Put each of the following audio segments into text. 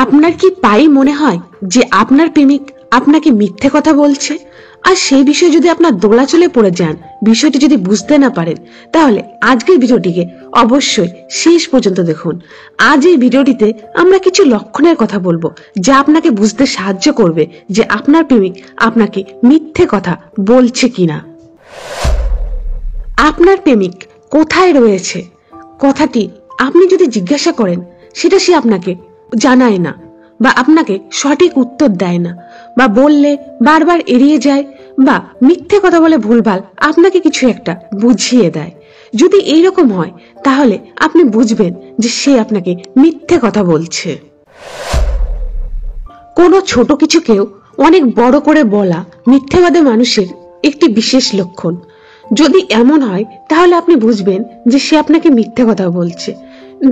আপনার কি প্রায় মনে হয় যে আপনার প্রেমিক আপনাকে মিথ্যে কথা বলছে, আর সেই বিষয়ে যদি আপনার দোলাচলে পড়ে যান, বিষয়টি যদি বুঝতে না পারেন, তাহলে আজকের ভিডিওটিকে অবশ্যই শেষ পর্যন্ত দেখুন। আজ এই ভিডিওটিতে আমরা কিছু লক্ষণের কথা বলবো যা আপনাকে বুঝতে সাহায্য করবে যে আপনার প্রেমিক আপনাকে মিথ্যে কথা বলছে কিনা। আপনার প্রেমিক কোথায় রয়েছে কথাটি আপনি যদি জিজ্ঞাসা করেন, সেটা সে আপনাকে জানায় না, বা আপনাকে সঠিক উত্তর দেয় না, বা বললে বারবার এড়িয়ে যায়, বা মিথ্যে কথা বলে ভুলভাল আপনাকে কিছু একটা বুঝিয়ে দেয়। যদি এইরকম হয় তাহলে আপনি বুঝবেন যে সে আপনাকে মিথ্যে কথা বলছে। কোনো ছোট কিছুকেও অনেক বড় করে বলা মিথ্যেবাদী মানুষের একটি বিশেষ লক্ষণ। যদি এমন হয় তাহলে আপনি বুঝবেন যে সে আপনাকে মিথ্যে কথা বলছে।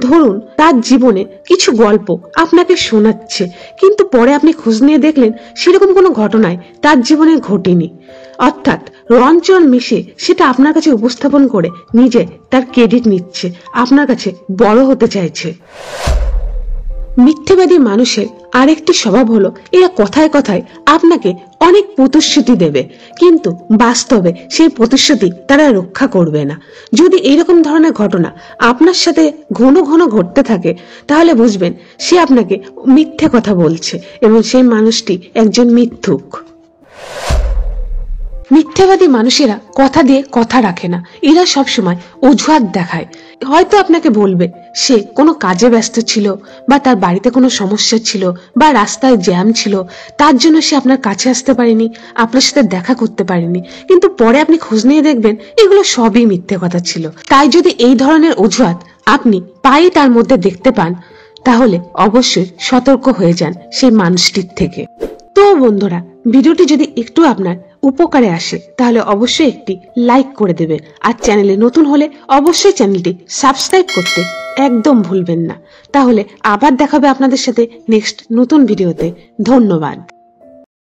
ধরুন তার জীবনে কিছু গল্প আপনাকে শোনাচ্ছে, কিন্তু পরে আপনি খোঁজ নিয়ে দেখলেন সেরকম কোনো ঘটনায় তার জীবনে ঘটেনি, অর্থাৎ রঞ্চন মিশে সেটা আপনার কাছে উপস্থাপন করে নিজে তার ক্রেডিট নিচ্ছে, আপনার কাছে বড় হতে চাইছে। মিথ্যেবাদী মানুষের আরেকটি স্বভাব হলো এরা কথায় কথায় আপনাকে অনেক প্রতিশ্রুতি দেবে, কিন্তু বাস্তবে সেই প্রতিশ্রুতি তারা রক্ষা করবে না। যদি এইরকম ধরনের ঘটনা আপনার সাথে ঘন ঘন ঘটতে থাকে, তাহলে বুঝবেন সে আপনাকে মিথ্যে কথা বলছে এবং সেই মানুষটি একজন মিথ্যুক। মিথ্যাবাদী মানুষেরা কথা দিয়ে কথা রাখে না, এরা সবসময় অজুহাত দেখায়। হয়তো আপনাকে বলবে সে কোনো কাজে ব্যস্ত ছিল, বা তার বাড়িতে কোনো সমস্যা ছিল, বা রাস্তায় জ্যাম ছিল, তার জন্য সে আপনার কাছে আসতে পারেনি, আপনার সাথে দেখা করতে পারেনি। কিন্তু পরে আপনি খোঁজ নিয়ে দেখবেন এগুলো সবই মিথ্যে কথা ছিল। তাই যদি এই ধরনের অজুহাত আপনি প্রায়ই তার মধ্যে দেখতে পান, তাহলে অবশ্যই সতর্ক হয়ে যান সেই মানুষটির থেকে। তো বন্ধুরা, ভিডিওটি যদি একটু আপনার উপকারে আসে তাহলে অবশ্যই একটি লাইক করে দেবেন, আর চ্যানেলে নতুন হলে অবশ্যই চ্যানেলটি সাবস্ক্রাইব করতে একদম ভুলবেন না। তাহলে আবার দেখা হবে আপনাদের সাথে নেক্সট নতুন ভিডিওতে। ধন্যবাদ।